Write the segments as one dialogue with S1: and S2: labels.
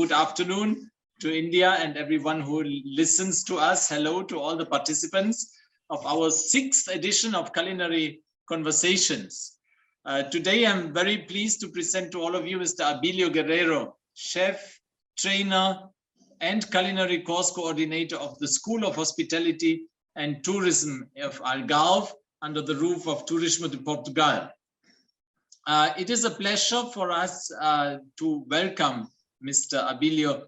S1: good afternoon to India and everyone who listens to us. Hello to all the participants of our 6th edition of Culinary Conversations. Today, I'm very pleased to present to all of you Mr. Abilio Guerrero, chef, trainer, and culinary course coordinator of the School of Hospitality and Tourism of Algarve under the roof of Turismo de Portugal. It is a pleasure for us to welcome Mr. Abilio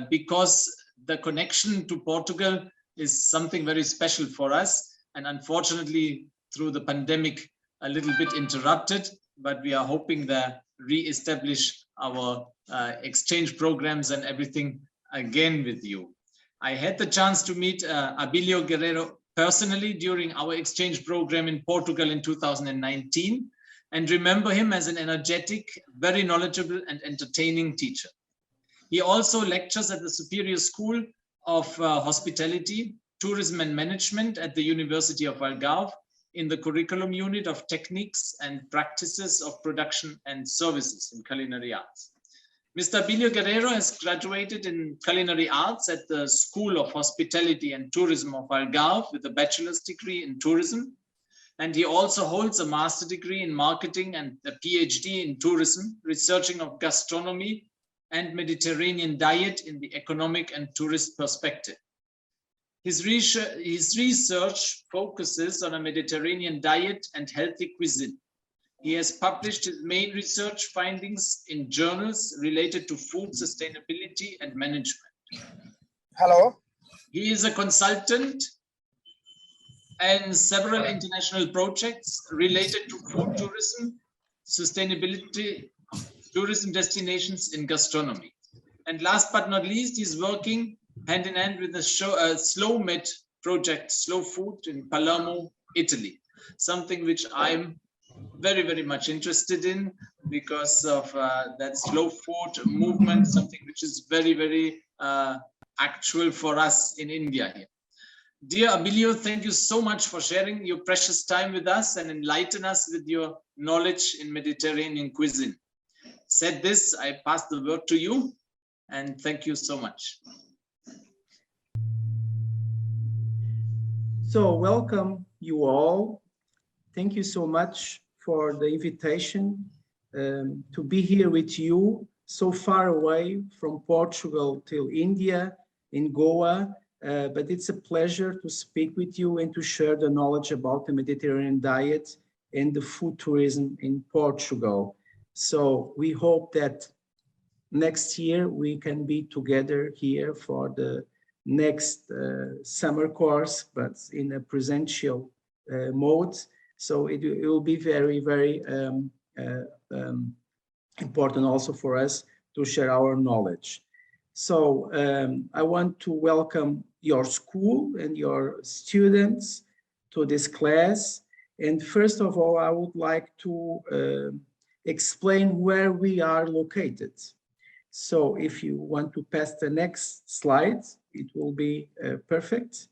S1: because the connection to Portugal is something very special for us, and unfortunately through the pandemic a little bit interrupted, but we are hoping to re-establish our exchange programs and everything again with you. I had the chance to meet Abilio Guerrero personally during our exchange program in Portugal in 2019 and remember him as an energetic, very knowledgeable and entertaining teacher. He also lectures at the Superior School of Hospitality, Tourism and Management at the University of Algarve in the curriculum unit of Techniques and Practices of Production and Services in Culinary Arts. Mr. Abilio Guerrero has graduated in Culinary Arts at the School of Hospitality and Tourism of Algarve with a bachelor's degree in tourism. And he also holds a master's degree in marketing and a PhD in tourism, researching of gastronomy and Mediterranean diet in the economic and tourist perspective. His research focuses on a Mediterranean diet and healthy cuisine. He has published his main research findings in journals related to food sustainability and management.
S2: Hello.
S1: He is a consultant and several international projects related to food tourism, sustainability, tourism destinations in gastronomy. And last but not least, he's working hand in hand with the Slow Med project, Slow Food in Palermo, Italy, something which I'm very, very much interested in because of that slow food movement, something which is very, very actual for us in India here. Dear Abilio, thank you so much for sharing your precious time with us and enlighten us with your knowledge in Mediterranean cuisine. Said this, I pass the word to you and thank you so much.
S3: So welcome you all. Thank you so much for the invitation to be here with you so far away from Portugal till India in Goa. But it's a pleasure to speak with you and to share the knowledge about the Mediterranean diet and the food tourism in Portugal. So we hope that next year we can be together here for the next summer course, but in a presential mode. So it will be very, very important also for us to share our knowledge. So I want to welcome your school and your students to this class. And first of all, I would like to explain where we are located. So if you want to pass the next slide, it will be perfect.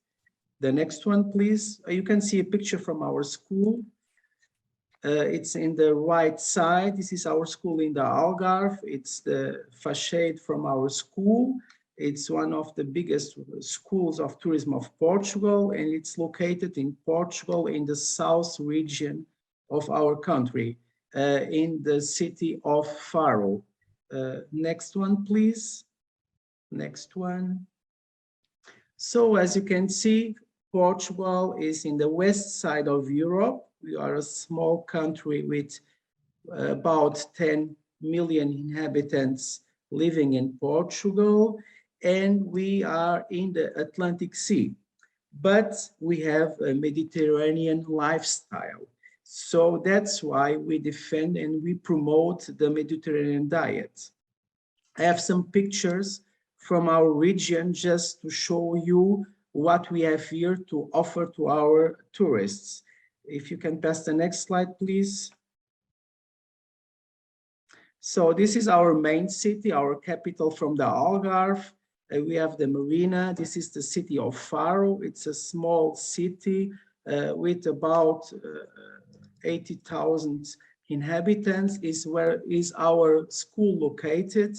S3: The next one, please. You can see a picture from our school. It's in the right side. This is our school in the Algarve. It's the facade from our school. It's one of the biggest schools of tourism of Portugal, and it's located in Portugal in the south region of our country, in the city of Faro. Next one, please. Next one. So as you can see, Portugal is in the west side of Europe. We are a small country with about 10 million inhabitants living in Portugal, and we are in the Atlantic Sea. But we have a Mediterranean lifestyle. So that's why we defend and we promote the Mediterranean diet. I have some pictures from our region just to show you what we have here to offer to our tourists. If you can pass the next slide, please. So this is our main city, our capital from the Algarve. We have the marina. This is the city of Faro. It's a small city with about 80,000 inhabitants. Is where is our school located.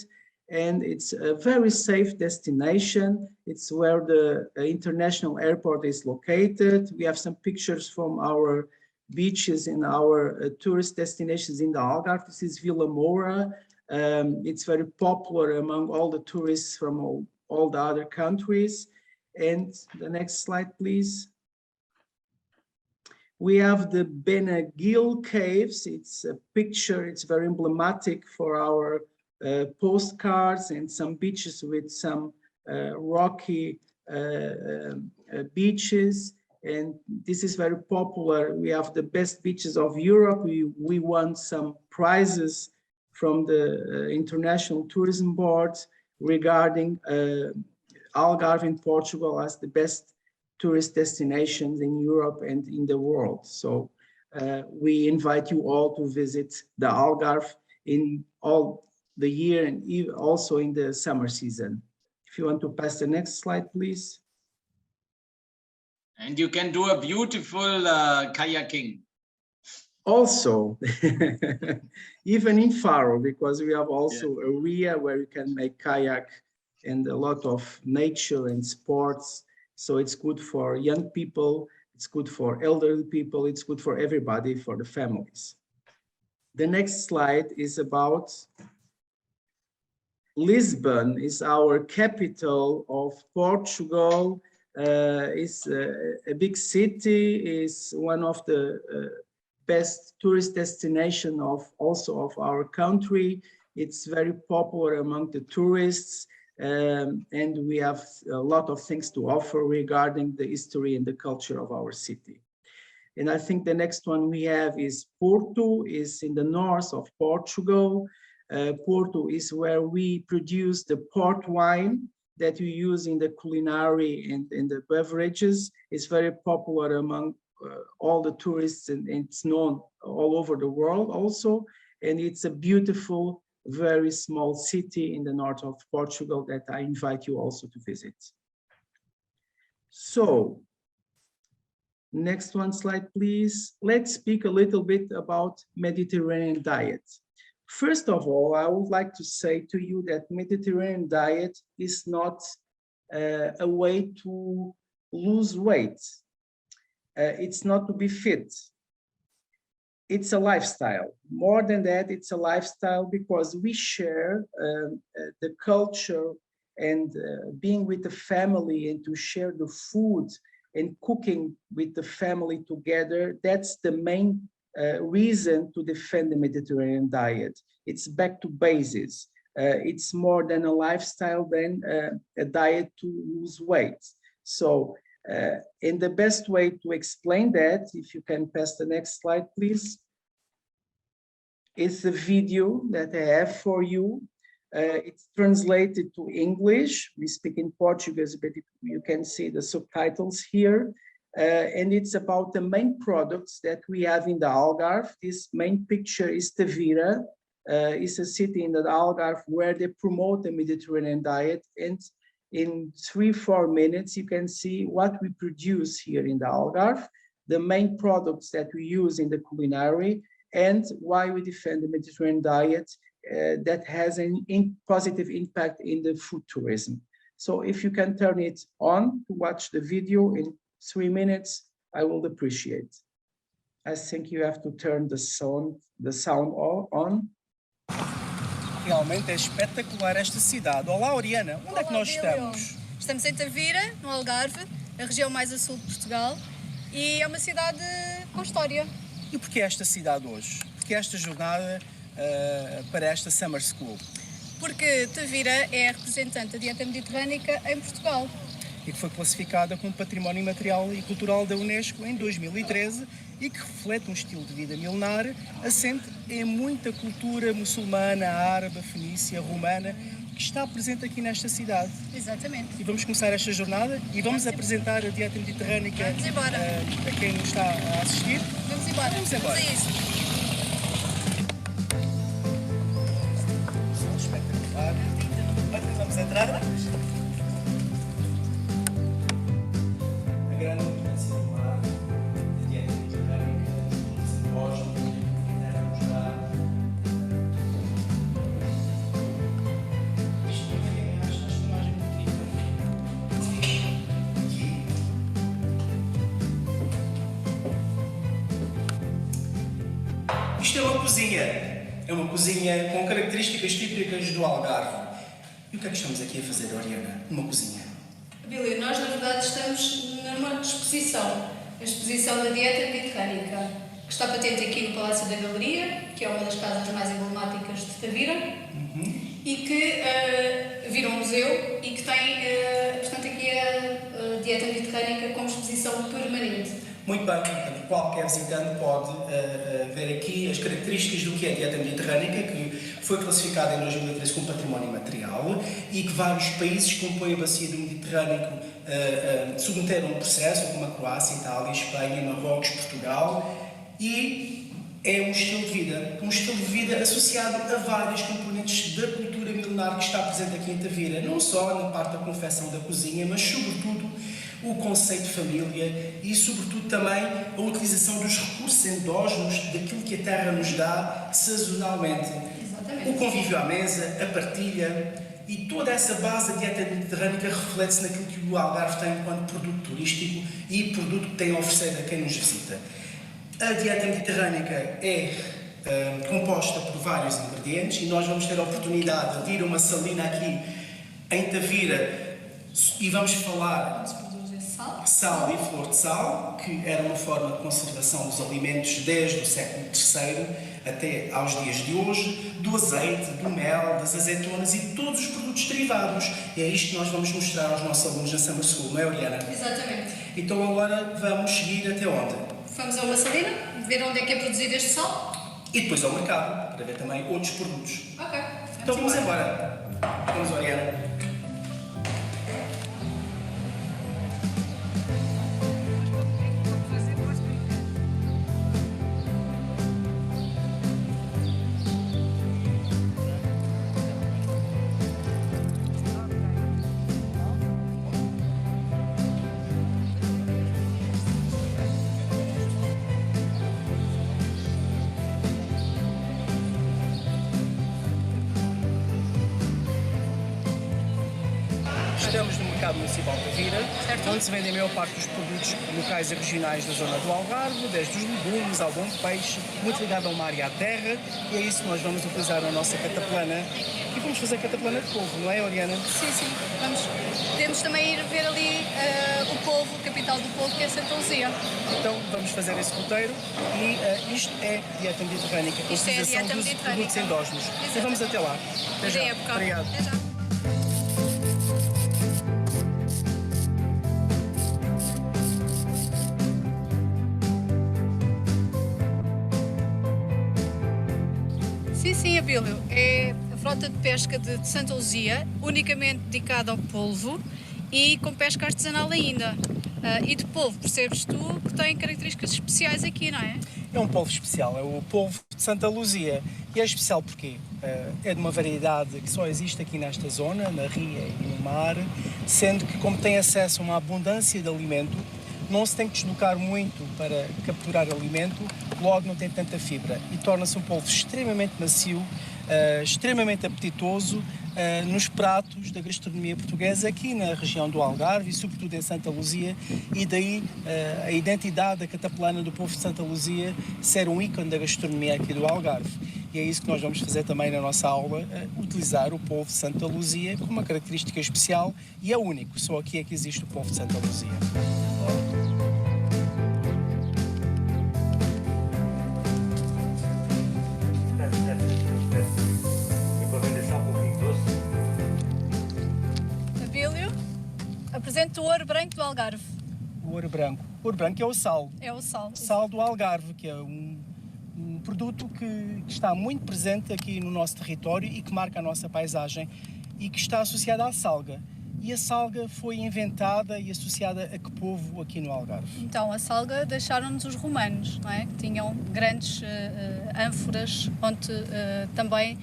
S3: and it's a very safe destination. It's where the international airport is located. We have some pictures from our beaches in our tourist destinations in the Algarve. This is Vila Moura. It's very popular among all the tourists from all the other countries. And the next slide, please. We have the Benagil Caves. It's a picture, it's very emblematic for our postcards, and some beaches with some rocky beaches. And this is very popular. We have the best beaches of Europe. We won some prizes from the International Tourism Board regarding Algarve in Portugal as the best tourist destinations in Europe and in the world. So we invite you all to visit the Algarve in all the year and also in the summer season. If you want to pass the next slide, please.
S1: And you can do a beautiful kayaking.
S3: Also, even in Faro, because we have also a area where you can make kayak and a lot of nature and sports. So it's good for young people, it's good for elderly people, it's good for everybody, for the families. The next slide is about Lisbon. Is our capital of Portugal. It's a big city, is one of the best tourist destination also of our country. It's very popular among the tourists. And we have a lot of things to offer regarding the history and the culture of our city. And I think the next one we have is Porto, is in the north of Portugal. Porto is where we produce the port wine that we use in the culinary and in the beverages. It's very popular among all the tourists, and it's known all over the world also. And it's a beautiful, very small city in the north of Portugal that I invite you also to visit. So, next one slide, please. Let's speak a little bit about Mediterranean diet. First of all, I would like to say to you that Mediterranean diet is not a way to lose weight. It's not to be fit. It's a lifestyle. More than that, it's a lifestyle because we share the culture and being with the family, and to share the food and cooking with the family together. That's the main reason to defend the Mediterranean diet. It's back to basics. It's more than a lifestyle than a diet to lose weight. So, and the best way to explain that, if you can pass the next slide, please, is the video that I have for you. It's translated to English. We speak in Portuguese, but you can see the subtitles here. And it's about the main products that we have in the Algarve. This main picture is Tavira. It's a city in the Algarve where they promote the Mediterranean diet. And in 3-4 minutes, you can see what we produce here in the Algarve, the main products that we use in the culinary, and why we defend the Mediterranean diet that has a positive impact in the food tourism. So if you can turn it on to watch the video in 3 minutes, I will appreciate. I think you have to turn the sound on.
S2: Realmente é espetacular esta cidade. Olá, Oriana, onde é que nós estamos?
S4: Estamos em Tavira, no Algarve, a região mais a sul de Portugal, e é uma cidade com história.
S2: E porquê esta cidade hoje? Porquê esta jornada para esta Summer School?
S4: Porque Tavira é a representante da dieta mediterrânica em Portugal.
S2: E que foi classificada como Património Imaterial e Cultural da Unesco em 2013 e que reflete um estilo de vida milenar assente em muita cultura muçulmana, árabe, fenícia, romana, que está presente aqui nesta cidade.
S4: Exatamente.
S2: E vamos começar esta jornada e vamos apresentar a dieta mediterrânica a quem nos está a assistir.
S4: Vamos embora.
S2: Vamos embora.
S4: Vamos a isso.
S2: Espetacular. Vamos entrar. A grande importância do mar, da dieta mediterrânica, do simbólico, que quero mostrar. Isto é uma cozinha. É uma cozinha com características típicas do Algarve. E o que é que estamos aqui a fazer, Oriana? Uma cozinha.
S4: Abilio, nós na verdade estamos numa exposição. A exposição da dieta mediterrânica, que está patente aqui no Palácio da Galeria, que é uma das casas mais emblemáticas de Tavira, e que vira um museu e que tem, portanto, aqui a dieta mediterrânica como exposição permanente.
S2: Muito bem, portanto, qualquer visitante pode ver aqui as características do que é a dieta mediterrânica, que foi classificada em 2013 como património imaterial e que vários países que compõem a bacia do Mediterrâneo submeteram um processo, como a Croácia, Itália, Espanha, Marrocos, Portugal, e é um estilo de vida associado a várias componentes da cultura milenar que está presente aqui em Tavira, não só na parte da confecção da cozinha, mas sobretudo o conceito de família e, sobretudo, também a utilização dos recursos endógenos daquilo que a terra nos dá sazonalmente.
S4: Exatamente.
S2: O convívio à mesa, a partilha e toda essa base da dieta mediterrânica reflete-se naquilo que o Algarve tem enquanto produto turístico e produto que tem a oferecer a quem nos visita. A dieta mediterrânica é composta por vários ingredientes e nós vamos ter a oportunidade de ir a uma salina aqui em Tavira e vamos falar sal e flor de sal, que era uma forma de conservação dos alimentos desde o século III até aos dias de hoje, do azeite, do mel, das azeitonas e todos os produtos derivados. E é isto que nós vamos mostrar aos nossos alunos na Summer School, não é, Oriana?
S4: Exatamente.
S2: Então agora vamos seguir até onde?
S4: Vamos a uma salina, ver onde é que é produzido este sal.
S2: E depois ao mercado, para ver também outros produtos.
S4: Ok.
S2: Então vamos embora. Vamos, Oriana. Estamos no mercado municipal de Tavira, onde se vendem a maior parte dos produtos locais e regionais da zona do Algarve, desde os legumes ao bom peixe, muito ligado a uma área à terra, e é isso que nós vamos utilizar na nossa cataplana. E vamos fazer cataplana de polvo, não é, Oriana?
S4: Sim, sim. Vamos. Podemos também ir ver ali o polvo, a capital do polvo, que é Santa Luzia.
S2: Então vamos fazer esse roteiro e isto é dieta mediterrânica, a
S4: Isto é a
S2: utilização
S4: dieta
S2: dos
S4: mediterrânica.
S2: produtos endógenos.
S4: Exatamente.
S2: E vamos até lá. Até já.
S4: época.
S2: Obrigado.
S4: Até já. Sim, Abilio. É a frota de pesca de Santa Luzia, unicamente dedicada ao polvo e com pesca artesanal ainda. E de polvo, percebes tu que tem características especiais aqui, não é?
S2: É um polvo especial, é o polvo de Santa Luzia. E é especial porque é de uma variedade que só existe aqui nesta zona, na ria e no mar, sendo que, como tem acesso a uma abundância de alimento, não se tem que deslocar muito para capturar alimento, logo não tem tanta fibra e torna-se um polvo extremamente macio, extremamente apetitoso nos pratos da gastronomia portuguesa aqui na região do Algarve e sobretudo em Santa Luzia, e daí a identidade da cataplana do povo de Santa Luzia ser um ícone da gastronomia aqui do Algarve. E é isso que nós vamos fazer também na nossa aula, utilizar o polvo de Santa Luzia como uma característica especial e é único, só aqui é que existe o polvo de Santa Luzia.
S4: Abilio, apresento o ouro branco do Algarve.
S2: O ouro branco. O ouro branco é o sal.
S4: É o sal.
S2: Sal do Algarve, que é um produto que está muito presente aqui no nosso território e que marca a nossa paisagem e que está associada à salga. E a salga foi inventada e associada a que povo aqui no Algarve?
S4: Então, a salga deixaram-nos os romanos, não é? Que tinham grandes ânforas, onde também,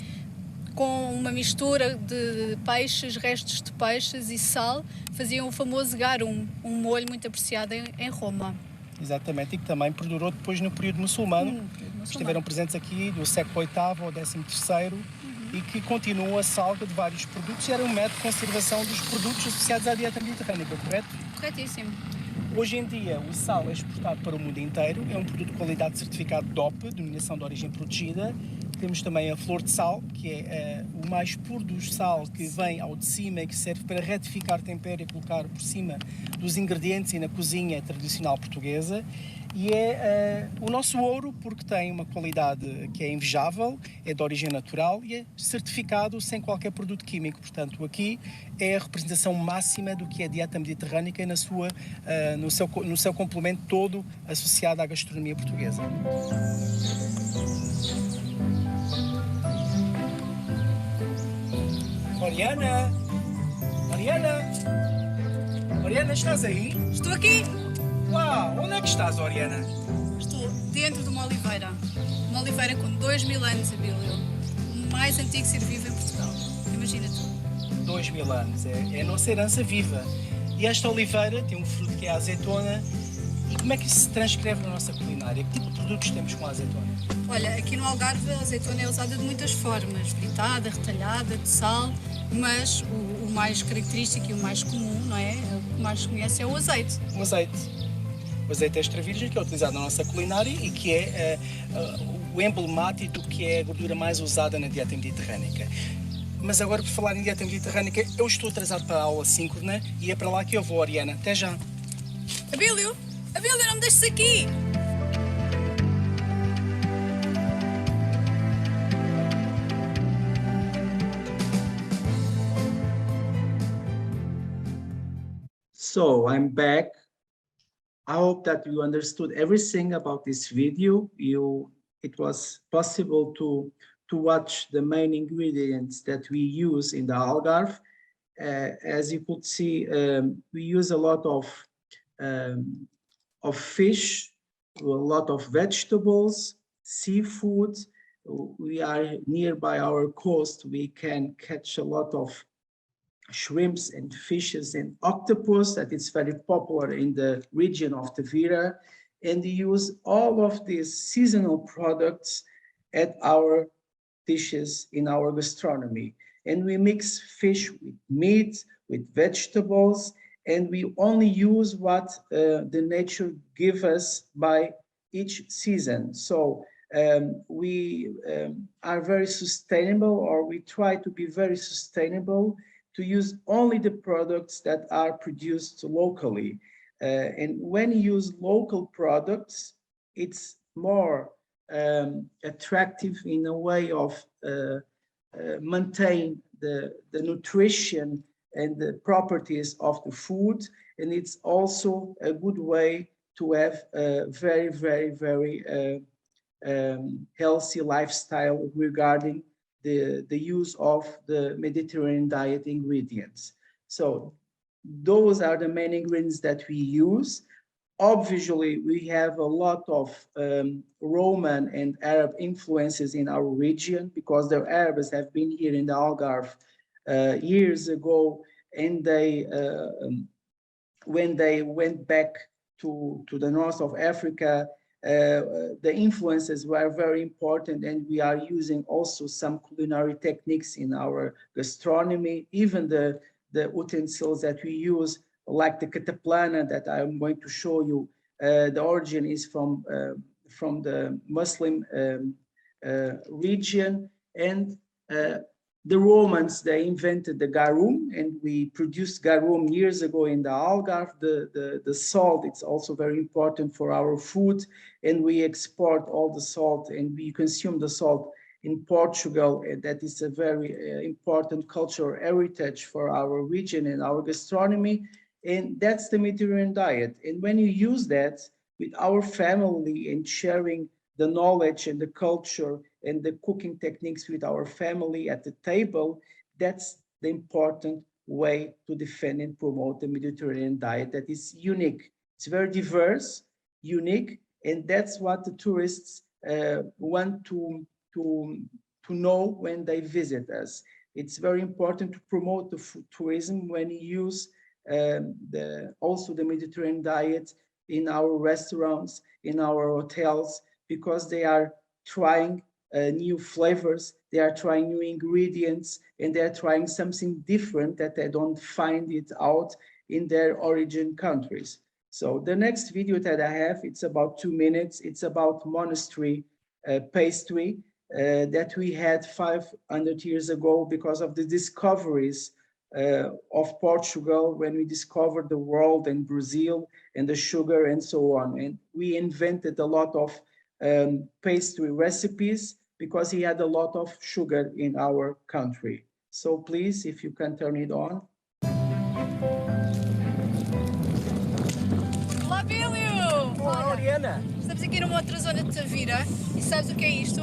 S4: com uma mistura de peixes, restos de peixes e sal, faziam o famoso garum, um molho muito apreciado em Roma.
S2: Exatamente, e que também perdurou depois no período muçulmano. Estiveram presentes aqui do século VIII ao XIII e que continua a salga de vários produtos e era um método de conservação dos produtos associados à dieta mediterrânica, correto?
S4: Corretíssimo.
S2: Hoje em dia, o sal é exportado para o mundo inteiro, é um produto de qualidade certificado DOP, Denominação de Origem Protegida. Temos também a flor de sal, que é o mais puro dos sal que vem ao de cima e que serve para retificar tempero e colocar por cima dos ingredientes e na cozinha tradicional portuguesa. E é o nosso ouro porque tem uma qualidade que é invejável, é de origem natural e é certificado sem qualquer produto químico. Portanto, aqui é a representação máxima do que é a dieta mediterrânica e no seu complemento todo associado à gastronomia portuguesa. Oriana! Oriana! Oriana, estás aí?
S4: Estou aqui.
S2: Uau! Onde é que estás, Oriana?
S4: Estou dentro de uma oliveira. Uma oliveira com 2000 anos, Abilio. O mais antigo ser vivo em Portugal. Imagina tu.
S2: 2000 anos, é a nossa herança viva. E esta oliveira tem um fruto que é a azeitona. E como é que isso se transcreve na nossa culinária? Que tipo de produtos temos com a azeitona?
S4: Olha, aqui no Algarve a azeitona é usada de muitas formas. Fritada, retalhada, de sal. Mas o mais característico e o mais comum, não é? O que mais se conhece é o azeite.
S2: O azeite. O azeite extra virgem, que é utilizado na nossa culinária e que é o emblemático que é a gordura mais usada na dieta mediterrânica. Mas agora, por falar em dieta mediterrânica, eu estou atrasado para a aula síncrona e é para lá que eu vou, Oriana. Até já.
S4: Abilio, não me deixes aqui!
S3: So I'm back. I hope that you understood everything about this video. It was possible to watch the main ingredients that we use in the Algarve. As you could see, we use a lot of fish, a lot of vegetables, seafood. We are nearby our coast. We can catch a lot of shrimps and fishes and octopus that is very popular in the region of Tavira, and use all of these seasonal products at our dishes in our gastronomy. And we mix fish with meat, with vegetables, and we only use what the nature gives us by each season. So we are very sustainable, or we try to be very sustainable, to use only the products that are produced locally. And when you use local products, it's more attractive in a way of maintain the nutrition and the properties of the food. And it's also a good way to have a very, very, very healthy lifestyle regarding the use of the Mediterranean diet ingredients. So those are the main ingredients that we use. Obviously, we have a lot of Roman and Arab influences in our region because the Arabs have been here in the Algarve years ago, and they when they went back to the north of Africa, the influences were very important, and we are using also some culinary techniques in our gastronomy. Even the utensils that we use, like the cataplana that I'm going to show you, the origin is from the Muslim region, and the Romans, they invented the garum, and we produced garum years ago in the Algarve. The salt, it's also very important for our food, and we export all the salt, and we consume the salt in Portugal. And that is a very important cultural heritage for our region and our gastronomy. And that's the Mediterranean diet. And when you use that with our family and sharing the knowledge and the culture and the cooking techniques with our family at the table, that's the important way to defend and promote the Mediterranean diet that is unique. It's very diverse, unique, and that's what the tourists want to know when they visit us. It's very important to promote the food tourism when you use also the Mediterranean diet in our restaurants, in our hotels, because they are trying new flavors, they are trying new ingredients, and they're trying something different that they don't find it out in their origin countries. So the next video that I have, it's about 2 minutes. It's about monastery pastry that we had 500 years ago because of the discoveries of Portugal when we discovered the world and Brazil and the sugar and so on. And we invented a lot of pastry recipes because he had a lot of sugar in our country. So please, if you can turn it on.
S4: Olá, Abilio!
S2: Olá, Oriana!
S4: Estamos aqui numa outra zona de Tavira e sabes o que é isto?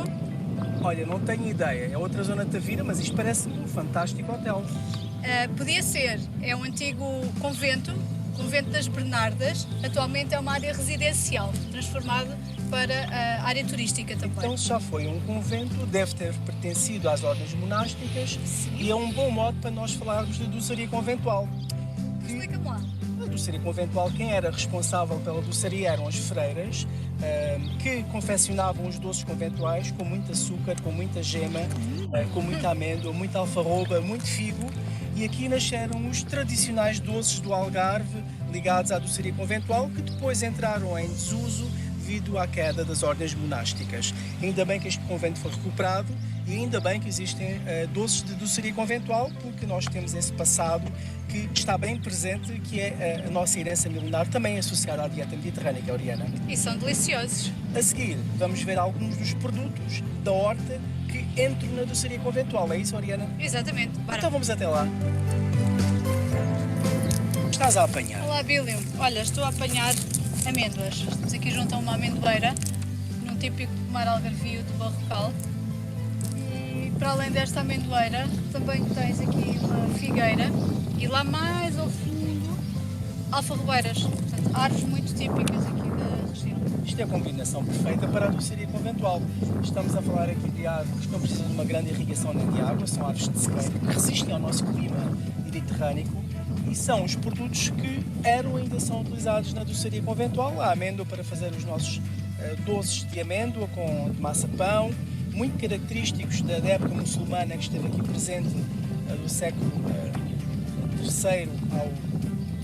S2: Olha, não tenho ideia, é outra zona de Tavira, mas isto parece-me um fantástico hotel.
S4: Podia ser, é um antigo convento das Bernardas, atualmente é uma área residencial, transformado para a área turística também.
S2: Então, se já foi um convento, deve ter pertencido às ordens monásticas. Sim. E é um bom modo para nós falarmos da doçaria conventual.
S4: Explica-me lá.
S2: A doçaria conventual, quem era responsável pela doçaria eram as freiras, que confeccionavam os doces conventuais com muito açúcar, com muita gema, com muita amêndoa, muita alfarroba, muito figo. E aqui nasceram os tradicionais doces do Algarve ligados à doçaria conventual, que depois entraram em desuso devido à queda das ordens monásticas. Ainda bem que este convento foi recuperado e ainda bem que existem doces de doçaria conventual, porque nós temos esse passado que está bem presente, que é a nossa herança milenar, também associada à dieta mediterrânea, Oriana.
S4: E são deliciosos.
S2: A seguir, vamos ver alguns dos produtos da horta que entram na doçaria conventual. É isso, Oriana?
S4: Exatamente. Bora.
S2: Então vamos até lá. Estás a apanhar?
S4: Olá, Abilio. Olha, estou a apanhar amêndoas. Estamos aqui junto a uma amendoeira, num típico pomar algarvio do Barrocal. E para além desta amendoeira, também tens aqui uma figueira e lá mais ao fundo, alfarrobeiras. Portanto, árvores muito típicas aqui da região.
S2: Isto é a combinação perfeita para a doçaria conventual. Estamos a falar aqui de árvores que não precisam de uma grande irrigação nem de água, são árvores de sequeiro que resistem ao nosso clima mediterrâneo e são os produtos que eram ainda são utilizados na doçaria conventual. A amêndoa para fazer os nossos doces de amêndoa com de massa-pão, muito característicos da época muçulmana que esteve aqui presente do século III ao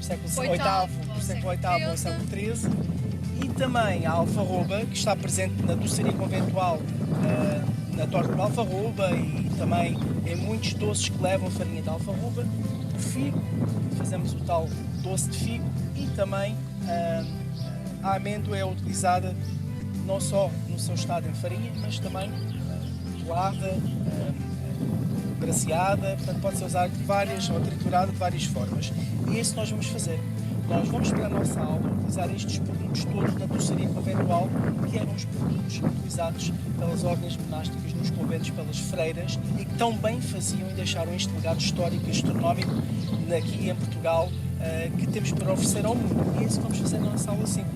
S2: século VIII ao século XIII. E também a alfarroba, que está presente na doçaria conventual, na torta de alfarroba e também em muitos doces que levam farinha de alfarroba. O figo, fazemos o tal doce de figo, e também a amêndoa é utilizada não só no seu estado em farinha, mas também pelada, graciada, portanto pode ser usada de várias, ou triturada de várias formas. E é isso que nós vamos fazer. Nós vamos para a nossa aula utilizar estes produtos todos na doçaria conventual, que eram os produtos utilizados pelas ordens monásticas nos conventos, pelas freiras, e que tão bem faziam e deixaram este legado histórico e gastronómico aqui em Portugal, que temos para oferecer ao mundo. E é isso que vamos fazer na nossa aula 5.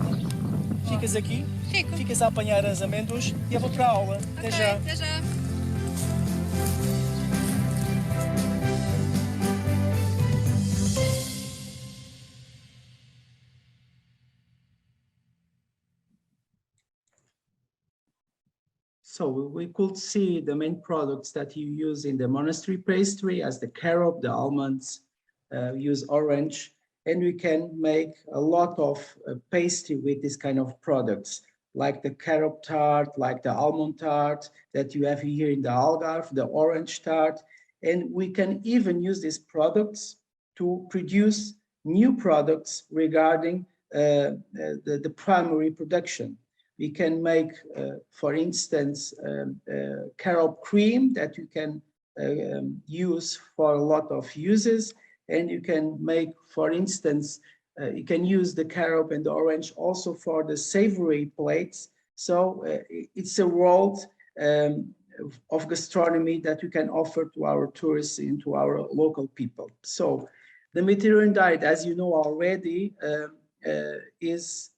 S2: Ficas aqui, ficas a apanhar as amêndoas e eu vou para a aula. Até já.
S4: Até já.
S3: So we could see the main products that you use in the monastery pastry as the carob, the almonds, use orange, and we can make a lot of pastry with this kind of products, like the carob tart, like the almond tart that you have here in the Algarve, the orange tart, and we can even use these products to produce new products regarding the primary production. We can make, for instance, carob cream that you can use for a lot of uses. And you can make, for instance, you can use the carob and the orange also for the savory plates. So it's a world of gastronomy that we can offer to our tourists and to our local people. So the Mediterranean diet, as you know already, is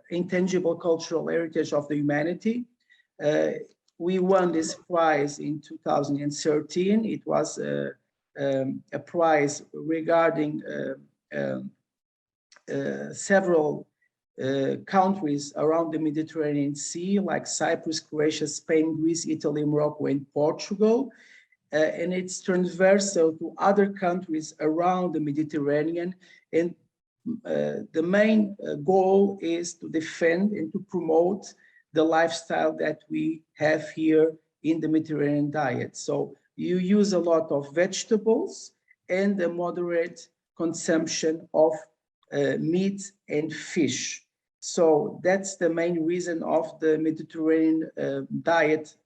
S3: intangible cultural heritage of the humanity. We won this prize in 2013. It was a prize regarding several countries around the Mediterranean Sea, like Cyprus, Croatia, Spain, Greece, Italy, Morocco, and Portugal. And it's transversal to other countries around the Mediterranean. And the main goal is to defend and to promote the lifestyle that we have here in the Mediterranean diet. So you use a lot of vegetables and a moderate consumption of meat and fish. So that's the main reason of the Mediterranean diet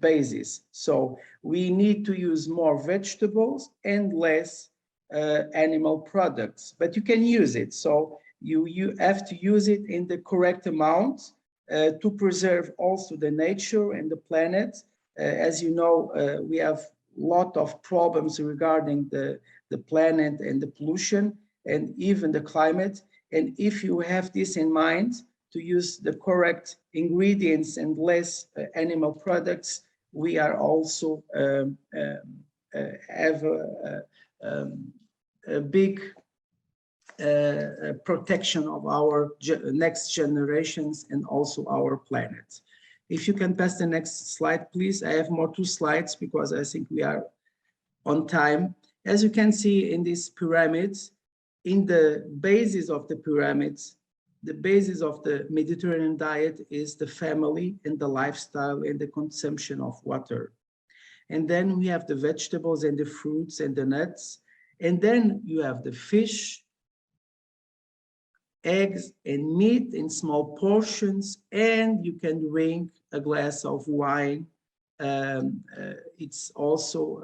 S3: basis. So we need to use more vegetables and less animal products, but you can use it. So you have to use it in the correct amount to preserve also the nature and the planet. As you know, we have a lot of problems regarding the planet and the pollution and even the climate. And if you have this in mind, to use the correct ingredients and less animal products, we are also have a big protection of our next generations and also our planet. If you can pass the next slide, please. I have two slides because I think we are on time. As you can see in these pyramids, in the basis of the pyramids, the basis of the Mediterranean diet is the family and the lifestyle and the consumption of water. And then we have the vegetables and the fruits and the nuts. And then you have the fish, eggs and meat in small portions, and you can drink a glass of wine. It's also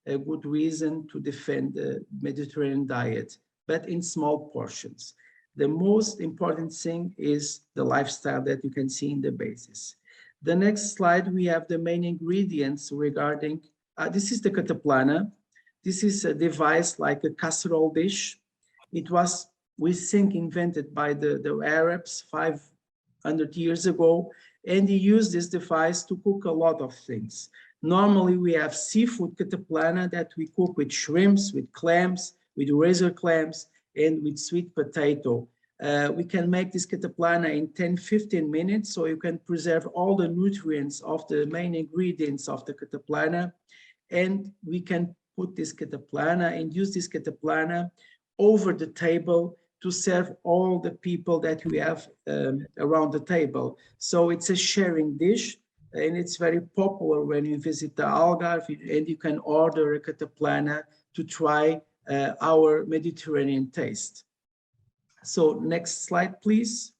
S3: a good reason to defend the Mediterranean diet, but in small portions. The most important thing is the lifestyle that you can see in the basis. The next slide, we have the main ingredients regarding, this is the cataplana. This is a device like a casserole dish. It was, we think, invented by the Arabs 500 years ago, and they used this device to cook a lot of things. Normally, we have seafood cataplana that we cook with shrimps, with clams, with razor clams, and with sweet potato. We can make this cataplana in 10-15 minutes, so you can preserve all the nutrients of the main ingredients of the cataplana, and we can put this cataplana and use this cataplana over the table to serve all the people that we have around the table. So it's a sharing dish, and it's very popular when you visit the Algarve, and you can order a cataplana to try our Mediterranean taste. So next slide, please.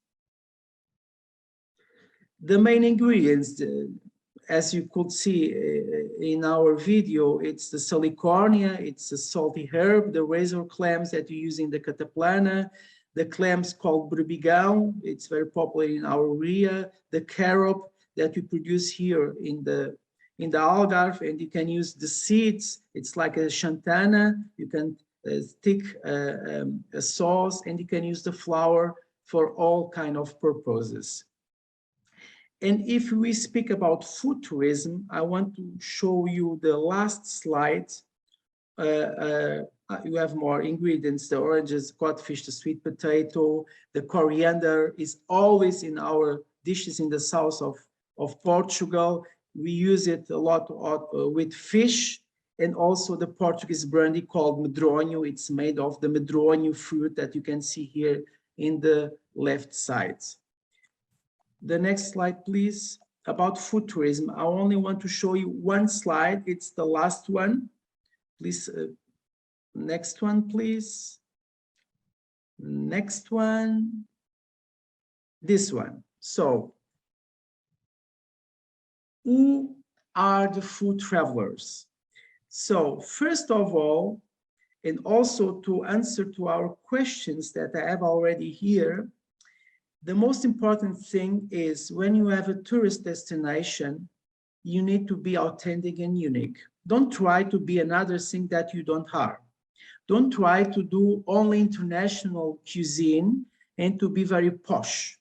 S3: The main ingredients, as you could see in our video, it's the salicornia, it's a salty herb, the razor clams that you use in the cataplana, the clams called berbigão, it's very popular in our area, the carob that we produce here in the Algarve, and you can use the seeds, it's like a xantana, you can stick a sauce, and you can use the flour for all kind of purposes. And if we speak about food tourism, I want to show you the last slide. You have more ingredients, the oranges, codfish, the sweet potato, the coriander is always in our dishes in the south of Portugal. We use it a lot with fish, and also the Portuguese brandy called medronho. It's made of the medronho fruit that you can see here in the left side. The next slide, please. About food tourism, I only want to show you one slide. It's the last one. Please, next one, please. Next one. This one. So, who are the food travelers? So first of all, and also to answer to our questions that I have already here, the most important thing is when you have a tourist destination, you need to be authentic and unique. Don't try to be another thing that you don't are. Don't try to do only international cuisine and to be very posh.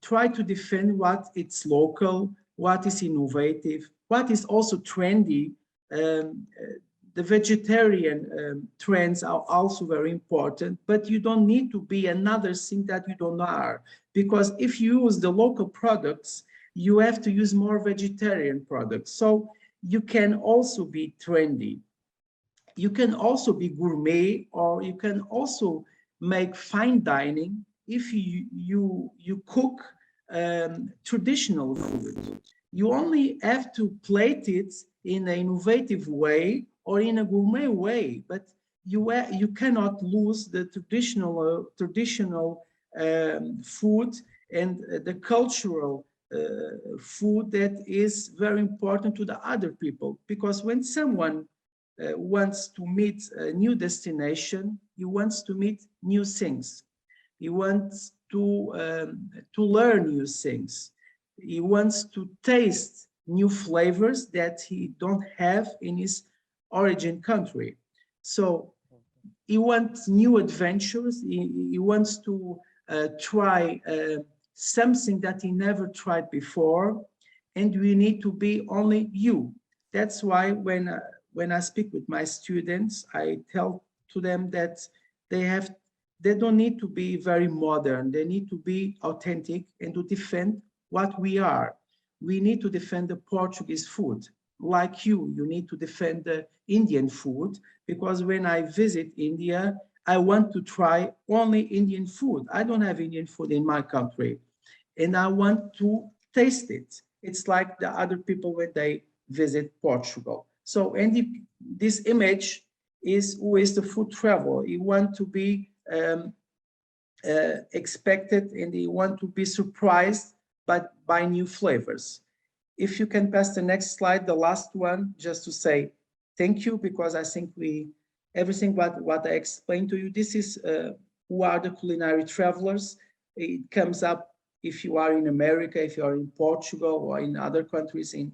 S3: Try to defend what is local, what is innovative, what is also trendy. The vegetarian trends are also very important, but you don't need to be another thing that you don't are, because if you use the local products, you have to use more vegetarian products. So you can also be trendy. you can also be gourmet, or you can also make fine dining if you cook traditional food. You only have to plate it in an innovative way or in a gourmet way, but you cannot lose the traditional food and the cultural food that is very important to the other people. Because when someone wants to meet a new destination, he wants to meet new things. He wants to learn new things. He wants to taste new flavors that he don't have in his origin country. So he wants new adventures. He wants to try something that he never tried before, and we need to be only you. That's why when I speak with my students, I tell to them that they don't need to be very modern. They need to be authentic and to defend what we are. We need to defend the Portuguese food. Like you need to defend the Indian food, because when I visit India, I want to try only Indian food. I don't have Indian food in my country, and I want to taste it. It's like the other people when they visit Portugal. So, and this image is who is the food traveler. You want to be expected, and you want to be surprised by new flavors. If you can pass the next slide, the last one, just to say thank you, because I think everything what I explained to you, this is who are the culinary travelers. It comes up if you are in America, if you are in Portugal, or in other countries in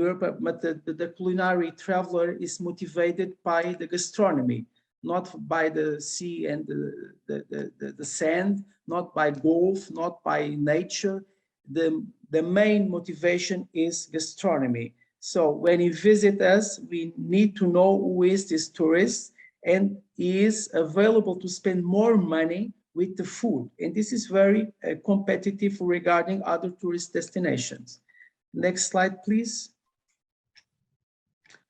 S3: Europe, but the culinary traveler is motivated by the gastronomy, not by the sea and the sand, not by golf, not by nature. The main motivation is gastronomy. So when you visit us, we need to know who is this tourist, and he is available to spend more money with the food. And this is very competitive regarding other tourist destinations. Next slide, please.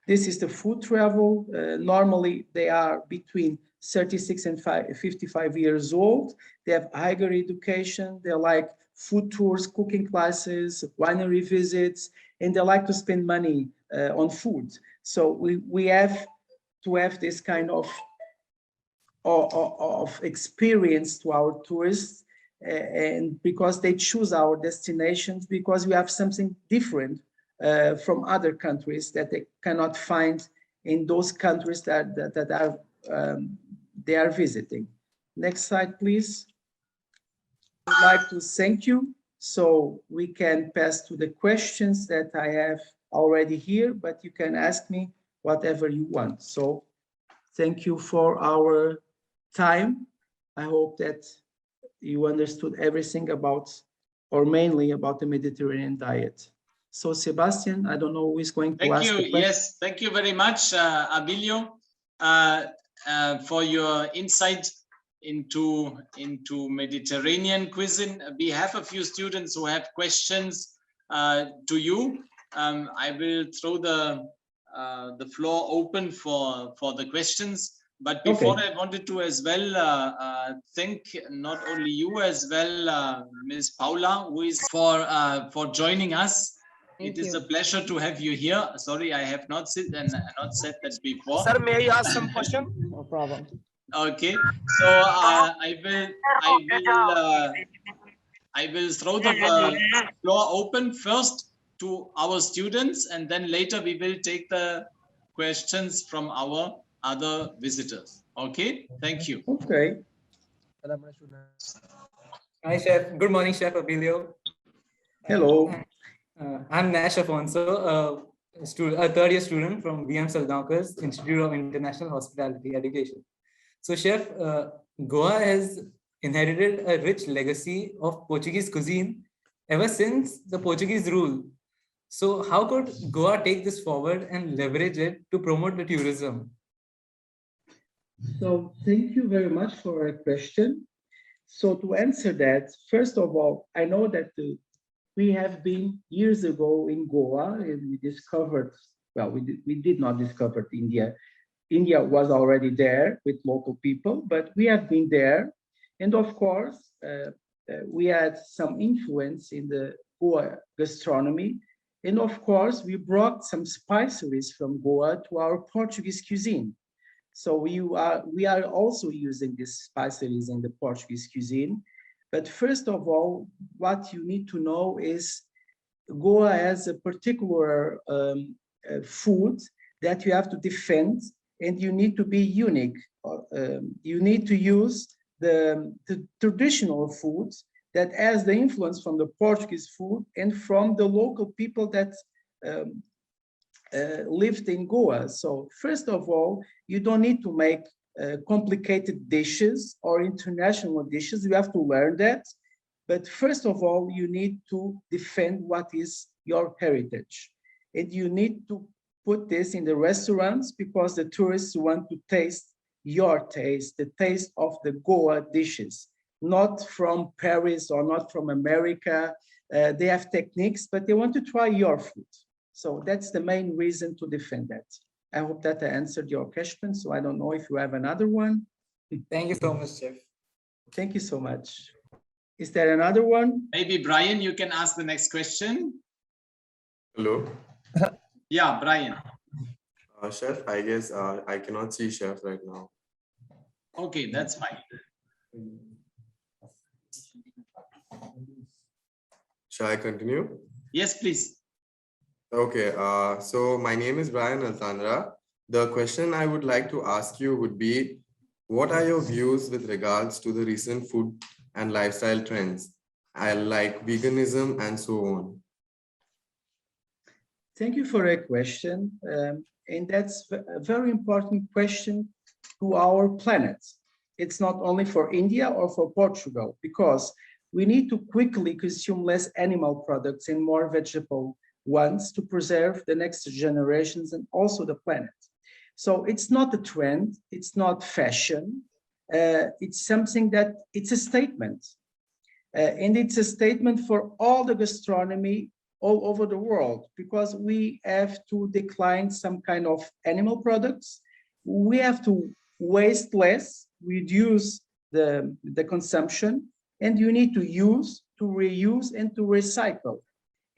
S3: This is the food travel. Normally, they are between 36 and 55 years old. They have higher education. They like food tours, cooking classes, winery visits, and they like to spend money on food. So we have to have this kind of experience to our tourists, and because they choose our destinations, because we have something different from other countries that they cannot find in those countries that they are visiting. Next slide, please. I'd like to thank you. So we can pass to the questions that I have already here, but you can ask me whatever you want. So thank you for our time. I hope that you understood everything about, or mainly about, the Mediterranean diet. So Sebastian, I don't know who is going to ask the question.
S1: Yes, thank you very much, Abilio, for your insight into Mediterranean cuisine. We have a few students who have questions to you. I will throw the floor open for the questions. But before, okay, I wanted to as well thank not only you as well, Ms. Paula, who is for joining us. It is a pleasure to have you here. Sorry, I have not said that before.
S2: Sir, may I ask some question?
S5: No problem.
S1: Okay, so I will throw the floor open first to our students, and then later we will take the questions from our other visitors. Okay, thank you.
S3: Okay.
S5: Hi, Chef. Good morning, Chef Abilio.
S3: Hello.
S5: I'm Nash Afonso, a third-year student from VM Saldanker's Institute of International Hospitality Education. So, Chef, Goa has inherited a rich legacy of Portuguese cuisine ever since the Portuguese rule. So, how could Goa take this forward and leverage it to promote the tourism?
S3: So thank you very much for a question. So to answer that, first of all, I know that we have been years ago in Goa, and we discovered, well, we did not discover India. India was already there with local people, but we have been there. And of course, we had some influence in the Goa gastronomy. And of course, we brought some spices from Goa to our Portuguese cuisine. So we are also using these spices in the Portuguese cuisine. But first of all, what you need to know is Goa has a particular food that you have to defend, and you need to be unique. You need to use the traditional foods that has the influence from the Portuguese food and from the local people that lived in Goa. So first of all, you don't need to make complicated dishes or international dishes. You have to learn that. But first of all, you need to defend what is your heritage. And you need to put this in the restaurants because the tourists want to taste your taste, the taste of the Goa dishes, not from Paris or not from America. They have techniques, but they want to try your food. So that's the main reason to defend that. I hope that I answered your question. So I don't know if you have another one.
S5: Thank you so much, Chef.
S3: Thank you so much. Is there another one?
S1: Maybe Brian, you can ask the next question.
S6: Hello.
S1: Yeah, Brian.
S6: Chef, I guess I cannot see Chef right now.
S1: Okay, that's fine.
S6: Shall I continue?
S1: Yes, please.
S6: Okay, so my name is Brian Altanra. The question I would like to ask you would be, what are your views with regards to the recent food and lifestyle trends? I like veganism and so on.
S3: Thank you for a question. And that's a very important question to our planet. It's not only for India or for Portugal, because we need to quickly consume less animal products and more vegetable ones to preserve the next generations and also the planet. So it's not a trend, it's not fashion, it's something that it's a statement. And it's a statement for all the gastronomy all over the world, because we have to decline some kind of animal products. We have to waste less, reduce the consumption, and you need to use, to reuse, and to recycle.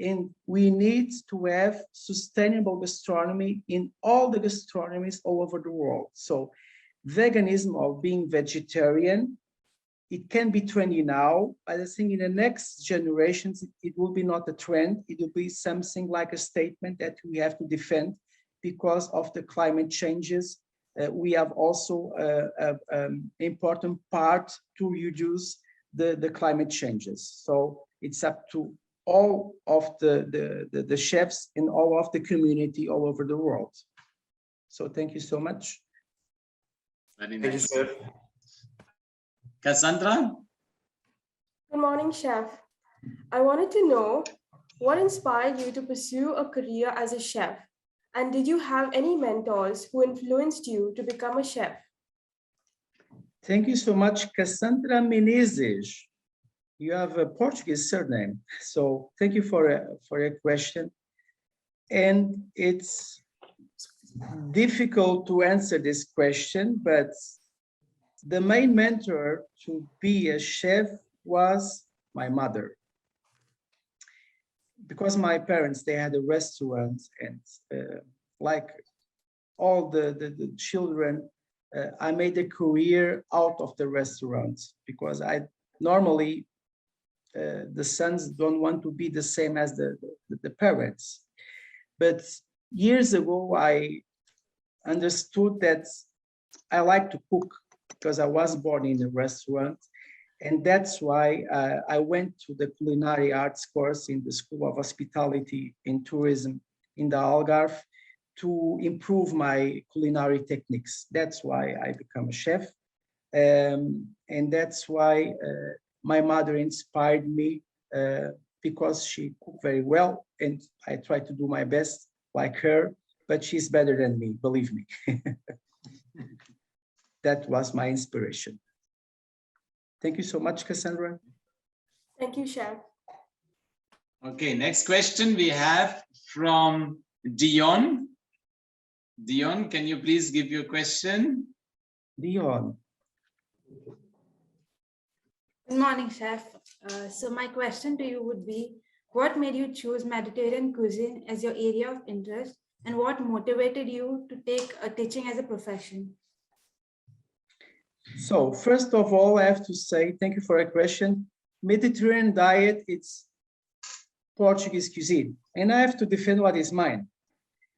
S3: And we need to have sustainable gastronomy in all the gastronomies all over the world. So veganism or being vegetarian, it can be trendy now, but I think in the next generations, it will be not a trend. It will be something like a statement that we have to defend because of the climate changes. We have also an important part to reduce the climate changes. So it's up to all of the chefs in all of the community all over the world. So thank you so much.
S1: Very
S6: Thank you,
S1: nice.
S6: Chef.
S1: Cassandra?
S7: Good morning, Chef. I wanted to know what inspired you to pursue a career as a chef? And did you have any mentors who influenced you to become a chef?
S3: Thank you so much, Cassandra Menezes. You have a Portuguese surname, so thank you for a question. And it's difficult to answer this question, but the main mentor to be a chef was my mother. Because my parents, they had a restaurant, and like all the children, I made a career out of the restaurant, because I normally, the sons don't want to be the same as the parents. But years ago, I understood that I like to cook because I was born in a restaurant. And that's why I went to the Culinary Arts course in the School of Hospitality and Tourism in the Algarve to improve my culinary techniques. That's why I became a chef. And that's why my mother inspired me because she cooked very well, and I try to do my best like her, but she's better than me, believe me. That was my inspiration. Thank you so much, Cassandra.
S7: Thank you, Chef.
S1: Okay, next question we have from Dion. Dion, can you please give your question?
S3: Dion.
S8: Good morning, Chef. So my question to you would be, what made you choose Mediterranean cuisine as your area of interest, and what motivated you to take teaching as a profession?
S3: So first of all, I have to say, thank you for a question. Mediterranean diet, it's Portuguese cuisine, and I have to defend what is mine.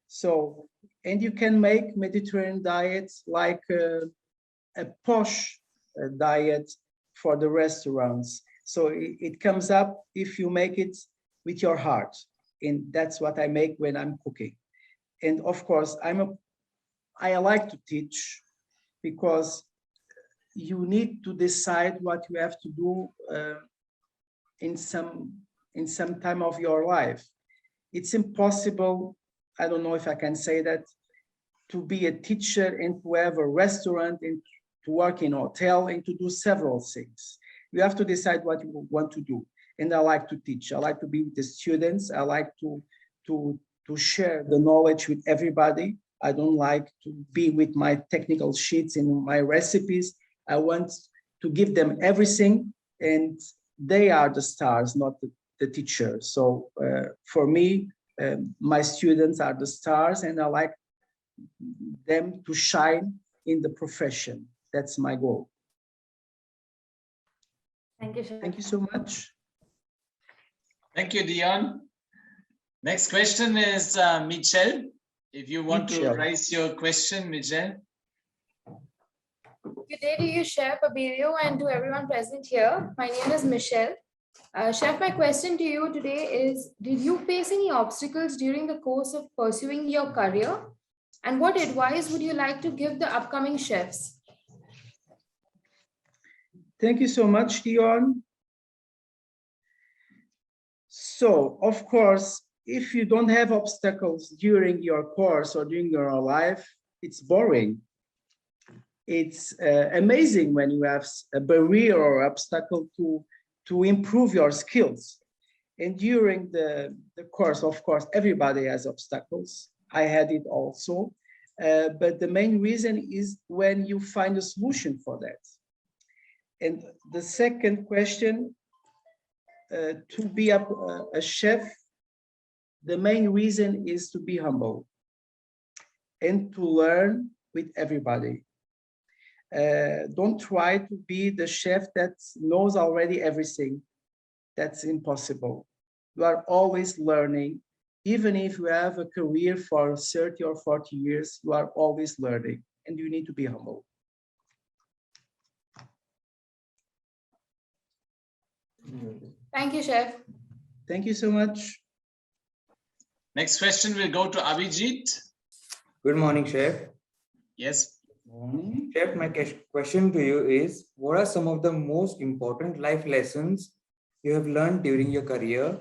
S3: So, and you can make Mediterranean diets like a posh diet for the restaurants. So it comes up if you make it with your heart, and that's what I make when I'm cooking. And of course, I like to teach because you need to decide what you have to do in some time of your life. It's impossible, I don't know if I can say that, to be a teacher and to have a restaurant and to work in a hotel and to do several things. You have to decide what you want to do. And I like to teach. I like to be with the students. I like to share the knowledge with everybody. I don't like to be with my technical sheets and my recipes. I want to give them everything, and they are the stars, not the teacher. So for me, my students are the stars, and I like them to shine in the profession. That's my goal.
S8: Thank you, Chef.
S3: Thank you so much.
S1: Thank you, Dion. Next question is Michelle. If you want to raise your question, Michelle.
S9: Good day to you, Chef Abilio, and to everyone present here. My name is Michelle. Chef, my question to you today is, did you face any obstacles during the course of pursuing your career? And what advice would you like to give the upcoming chefs?
S3: Thank you so much, Dion. So, of course, if you don't have obstacles during your course or during your life, it's boring. It's amazing when you have a barrier or obstacle to improve your skills. And during the course, of course, everybody has obstacles. I had it also. But the main reason is when you find a solution for that. And the second question, to be a chef, the main reason is to be humble and to learn with everybody. Don't try to be the chef that knows already everything. That's impossible. You are always learning. Even if you have a career for 30 or 40 years, you are always learning, and you need to be humble.
S9: Thank you, Chef.
S3: Thank you so much.
S1: Next question will go to Abhijit.
S5: Good morning, Chef.
S1: Yes.
S5: Chef, my question to you is, what are some of the most important life lessons you have learned during your career?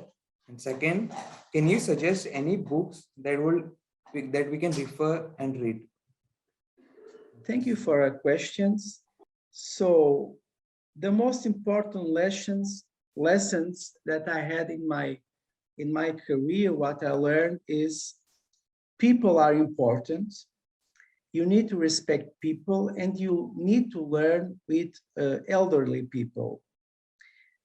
S5: And second, can you suggest any books that we can refer and read?
S3: Thank you for your questions. So the most important lessons that I had in my career, what I learned is people are important. You need to respect people, and you need to learn with elderly people.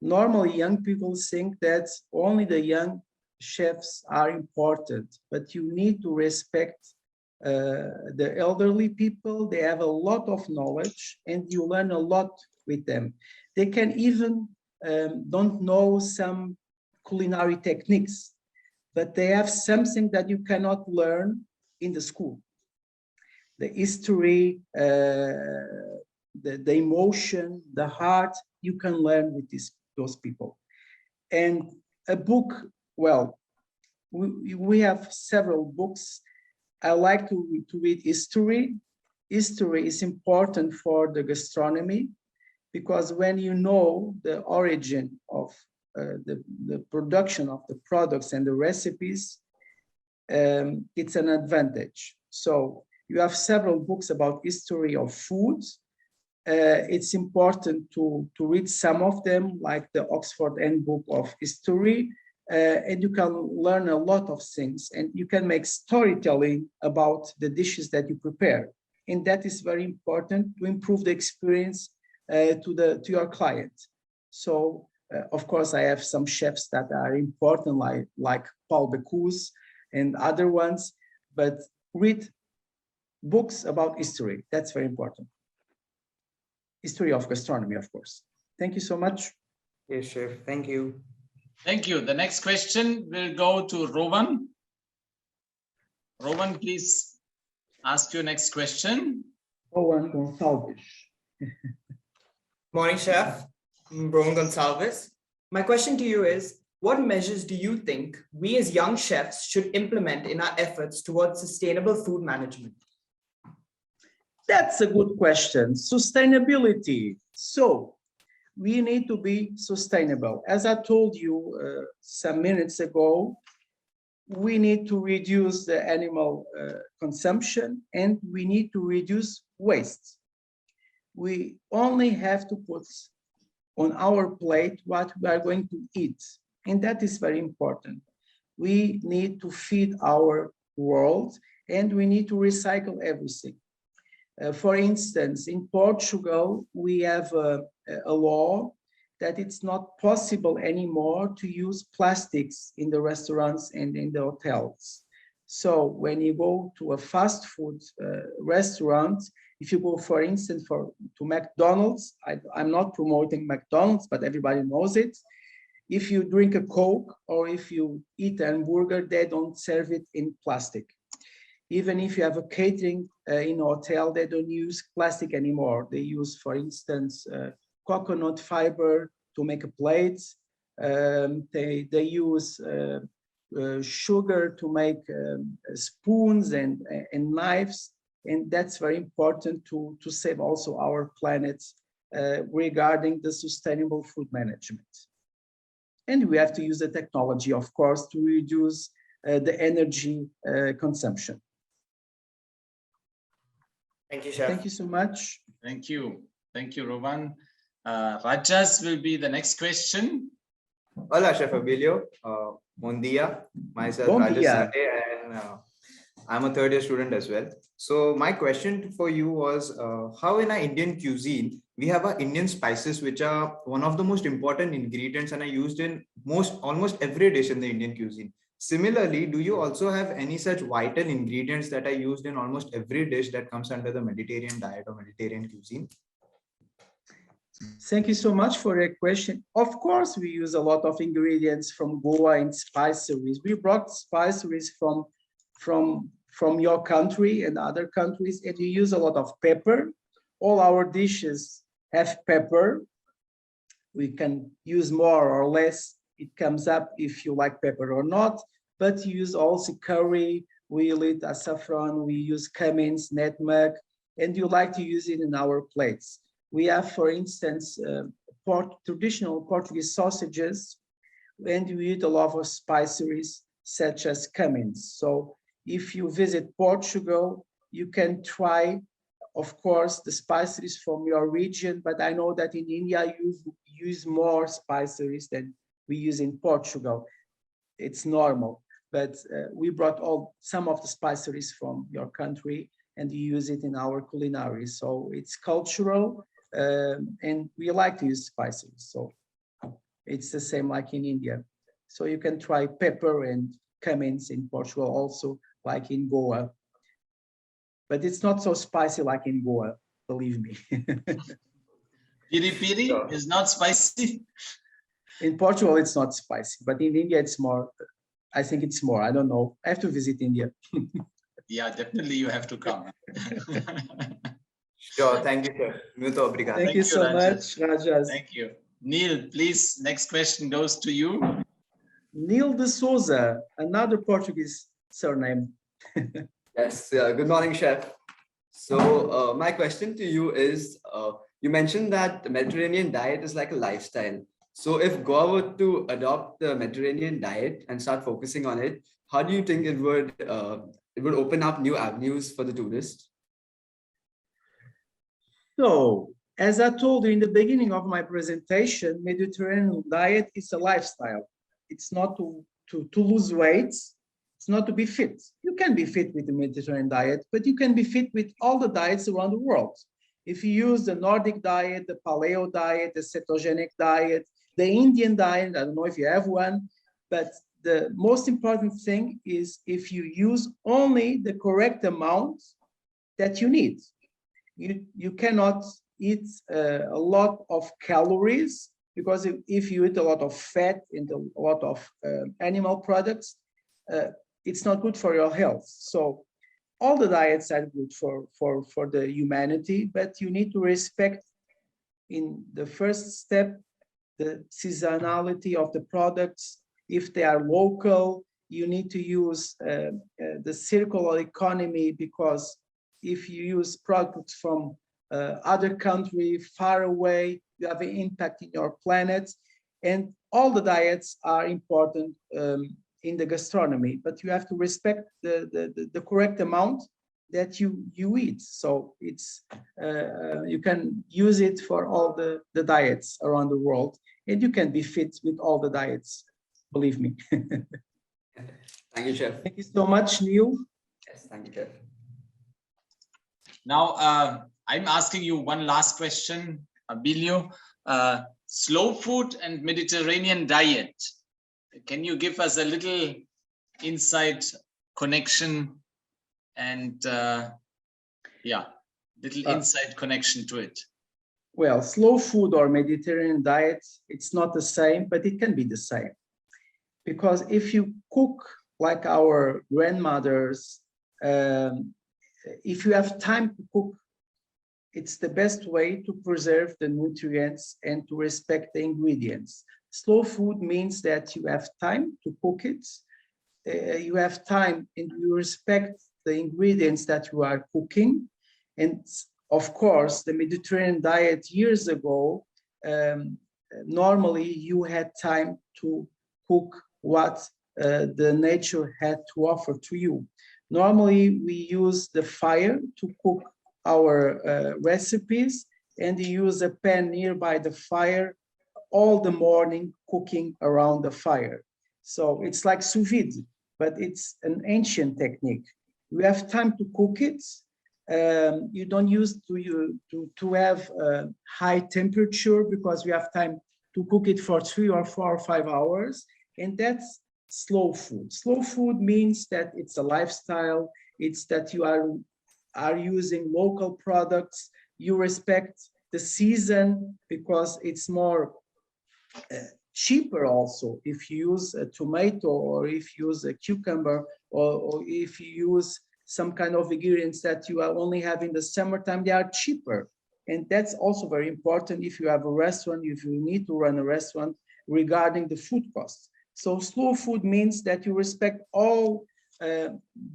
S3: Normally, young people think that only the young chefs are important, but you need to respect the elderly people. They have a lot of knowledge, and you learn a lot with them. They can even don't know some culinary techniques, but they have something that you cannot learn in the school. The history, the emotion, the heart, you can learn with those people. And a book, well, we have several books. I like to read history. History is important for the gastronomy, because when you know the origin of the production of the products and the recipes, it's an advantage. So you have several books about history of foods. It's important to read some of them, like the Oxford Handbook of History, and you can learn a lot of things, and you can make storytelling about the dishes that you prepare. And that is very important to improve the experience to your client. So, of course, I have some chefs that are important, like Paul Bocuse and other ones, but read books about history. That's very important. History of gastronomy, of course. Thank you so much.
S5: Yes, chef. Thank you.
S1: Thank you. The next question will go to Rowan. Rowan, please ask your next question.
S3: Rowan Gonçalves.
S10: Morning, Chef. I'm Rowan Gonçalves. My question to you is, what measures do you think we as young chefs should implement in our efforts towards sustainable food management?
S3: That's a good question. Sustainability. So we need to be sustainable. As I told you some minutes ago, we need to reduce the animal consumption, and we need to reduce waste. We only have to put on our plate what we are going to eat, and that is very important. We need to feed our world, and we need to recycle everything. For instance, in Portugal, we have a law that it's not possible anymore to use plastics in the restaurants and in the hotels. So when you go to a fast food restaurant, if you go, for instance, to McDonald's, I'm not promoting McDonald's, but everybody knows it. If you drink a Coke or if you eat a hamburger, they don't serve it in plastic. Even if you have a catering in a hotel, they don't use plastic anymore. They use, for instance, coconut fiber to make a plate. They use sugar to make spoons and knives. And that's very important to save also our planet regarding the sustainable food management. And we have to use the technology, of course, to reduce the energy consumption.
S10: Thank you, Chef.
S3: Thank you so much.
S1: Thank you. Thank you, Rowan. Rajas will be the next question.
S10: Hola, Chef Abilio. Bon dia. Myself,
S3: Bon
S10: Rajas
S3: dia.
S10: Sate, and I'm a third-year student as well. So my question for you was, how in our Indian cuisine, we have our Indian spices, which are one of the most important ingredients and are used in almost every dish in the Indian cuisine. Similarly, do you also have any such vital ingredients that are used in almost every dish that comes under the Mediterranean diet or Mediterranean cuisine?
S3: Thank you so much for your question. Of course, we use a lot of ingredients from Goa and spiceries. We brought spiceries from your country and other countries, and you use a lot of pepper. All our dishes have pepper. We can use more or less. It comes up if you like pepper or not, but you use also curry, we use saffron, we use cummins, nutmeg, and you like to use it in our plates. We have, for instance, traditional Portuguese sausages, and we eat a lot of spiceries such as cummins. So if you visit Portugal, you can try, of course, the spiceries from your region, but I know that in India, you use more spiceries than we use in Portugal. It's normal, but we brought some of the spiceries from your country and you use it in our culinary. So it's cultural, and we like to use spices. So it's the same like in India. So you can try pepper and cummins in Portugal also, like in Goa. But it's not so spicy like in Goa, believe me.
S1: Piri piri is not spicy.
S3: In Portugal, it's not spicy, but in India, it's more. I think it's more. I don't know. I have to visit India.
S1: Yeah, definitely you have to come.
S10: Sure. Thank you, sir. Muito obrigado.
S3: Thank you so much, Rajas.
S1: Thank you. Neil, please, next question goes to you.
S3: Neil de Souza, another Portuguese surname.
S11: Yes, good morning, Chef. So my question to you is, you mentioned that the Mediterranean diet is like a lifestyle. So if Goa were to adopt the Mediterranean diet and start focusing on it, how do you think it would open up new avenues for the tourists?
S3: So, as I told you in the beginning of my presentation, Mediterranean diet is a lifestyle. it's not to lose weight. It's not to be fit. You can be fit with the Mediterranean diet, but you can be fit with all the diets around the world. If you use the Nordic diet, the Paleo diet, the cetogenic diet, the Indian diet, I don't know if you have one, but the most important thing is if you use only the correct amount that you need. You cannot eat a lot of calories, because if you eat a lot of fat and a lot of animal products, it's not good for your health. So all the diets are good for the humanity, but you need to respect in the first step the seasonality of the products. If they are local, you need to use the circular economy, because if you use products from other country far away, you have an impact in your planet. And all the diets are important in the gastronomy, but you have to respect the correct amount that you eat. So it's you can use it for all the diets around the world, and you can be fit with all the diets, believe me.
S11: Thank you, Chef.
S3: Thank you so much, Neil.
S11: Yes, thank you, Chef.
S1: Now, I'm asking you one last question, Abilio. Slow food and Mediterranean diet. Can you give us a little insight connection and little insight connection to it?
S3: Well, slow food or Mediterranean diet, it's not the same, but it can be the same. Because if you cook like our grandmothers, if you have time to cook, it's the best way to preserve the nutrients and to respect the ingredients. Slow food means that you have time to cook it, you have time and you respect the ingredients that you are cooking. And of course, the Mediterranean diet years ago, normally you had time to cook what the nature had to offer to you. Normally, we use the fire to cook our recipes, and you use a pan nearby the fire all the morning, cooking around the fire. So it's like sous vide, but it's an ancient technique. You have time to cook it. You don't use to have high temperature, because we have time to cook it for 3 or 4 or 5 hours, and that's slow food. Slow food means that it's a lifestyle. It's that you are using local products. You respect the season, because it's more cheaper also if you use a tomato, or if you use a cucumber, or if you use some kind of ingredients that you are only have in the summertime, they are cheaper. And that's also very important if you have a restaurant, if you need to run a restaurant, regarding the food costs. So slow food means that you respect all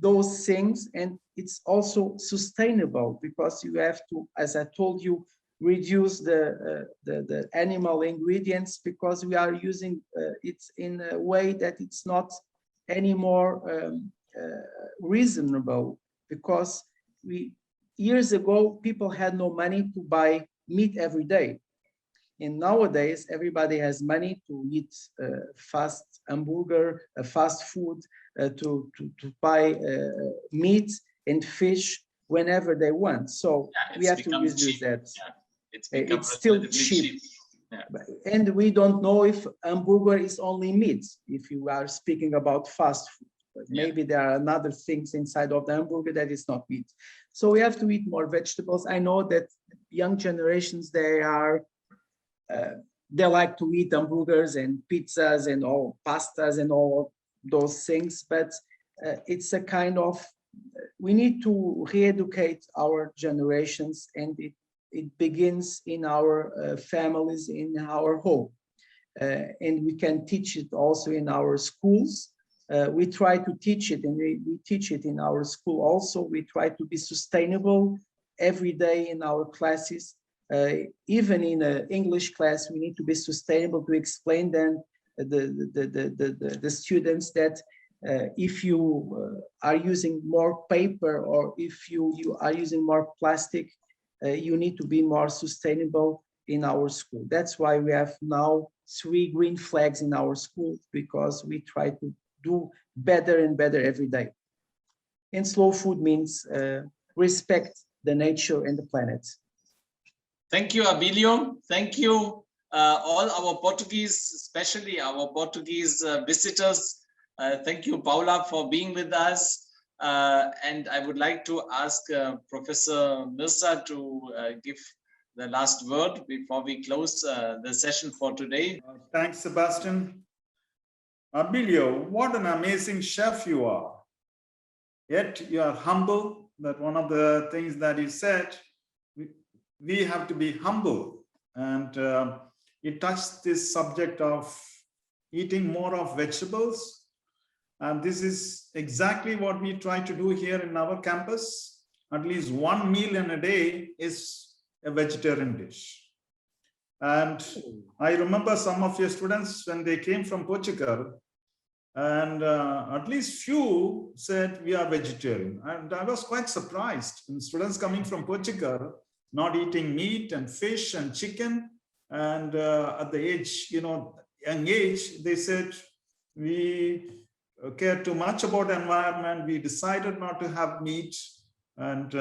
S3: those things, and it's also sustainable, because you have to, as I told you, reduce the animal ingredients, because we are using it in a way that it's not anymore reasonable, because years ago people had no money to buy meat every day. And nowadays, everybody has money to eat fast hamburger, fast food, to buy meat and fish whenever they want. So we have to reduce that.
S1: Yeah.
S3: It's still cheap. Yeah. And we don't know if hamburger is only meat, if you are speaking about fast food. But maybe there are other things inside of the hamburger that is not meat. So we have to eat more vegetables. I know that young generations, they like to eat hamburgers and pizzas and all pastas and all those things, but it's a kind of, we need to re-educate our generations, and it begins in our families, in our home. And we can teach it also in our schools. We try to teach it, and we teach it in our school also. We try to be sustainable every day in our classes. Even in an English class, we need to be sustainable, to explain them, the students, that if you are using more paper, or if you are using more plastic, you need to be more sustainable. in our school. That's why we have now 3 green flags in our school, because we try to do better and better every day. And slow food means respect the nature and the planet.
S1: Thank you, Abilio. Thank you, all our Portuguese, especially our Portuguese visitors. Thank you, Paula, for being with us. And I would like to ask Professor Mirza to give the last word before we close the session for today.
S12: Thanks, Sebastian. Abilio, what an amazing chef you are. Yet you are humble. That one of the things that you said, we have to be humble. And it touched this subject of eating more of vegetables. And this is exactly what we try to do here in our campus. At least 1 meal in a day is a vegetarian dish. And I remember some of your students when they came from Portugal, and at least few said we are vegetarian. And I was quite surprised. And students coming from Portugal, not eating meat and fish and chicken. And at the age, young age, they said, we care too much about the environment. We decided not to have meat. And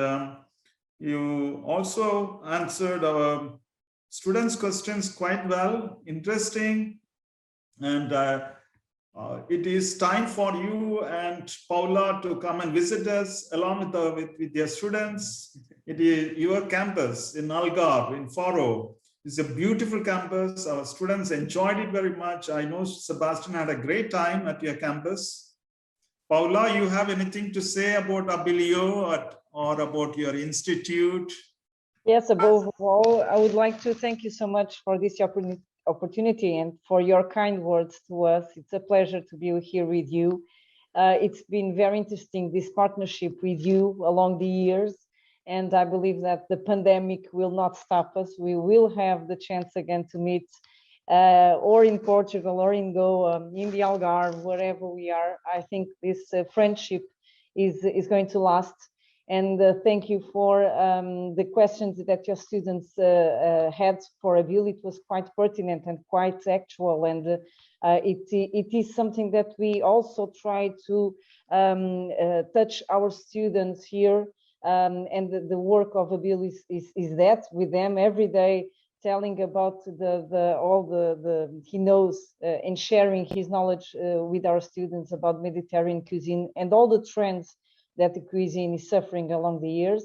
S12: you also answered our students' questions quite well, interesting. And it is time for you and Paula to come and visit us along with your students. It is your campus in Algarve, in Faro. It's a beautiful campus. Our students enjoyed it very much. I know Sebastian had a great time at your campus. Paula, you have anything to say about Abilio or about your institute?
S13: Yes, above all, I would like to thank you so much for this opportunity and for your kind words to us. It's a pleasure to be here with you. It's been very interesting, this partnership with you along the years. And I believe that the pandemic will not stop us. We will have the chance again to meet or in Portugal or in Goa, in the Algarve, wherever we are. I think this friendship is going to last. And thank you for the questions that your students had for Abilio. It was quite pertinent and quite actual. And it is something that we also try to touch our students here. And the work of Abilio is that with them every day, telling about he knows and sharing his knowledge with our students about Mediterranean cuisine and all the trends that the cuisine is suffering along the years.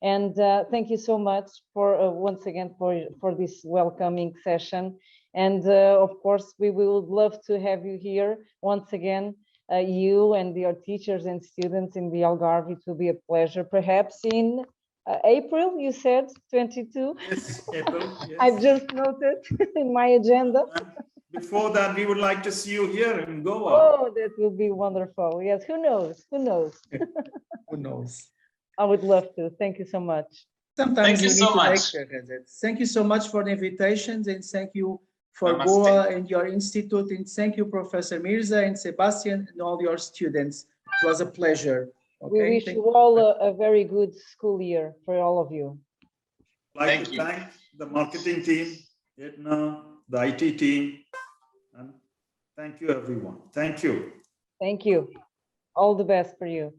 S13: And thank you so much for once again for this welcoming session. And of course, we would love to have you here once again, you and your teachers and students in the Algarve. It will be a pleasure, perhaps in April, you said 22.
S12: Yes, April. Yes.
S13: I just noted in my agenda.
S12: Before that, we would like to see you here in Goa.
S13: Oh, that will be wonderful. Yes, who knows? Who knows?
S3: Who knows?
S13: I would love to. Thank you so much.
S3: Sometimes
S1: Thank you so much.
S3: Thank you so much for the invitations, and thank you for
S1: Namaste.
S3: Goa and your institute, and thank you, Professor Mirza and Sebastian and all your students. It was a pleasure.
S13: We wish you all a very good school year for all of you.
S12: I'd like to thank the marketing team, Edna, the IT team, and thank you, everyone. Thank you.
S13: Thank you. All the best for you.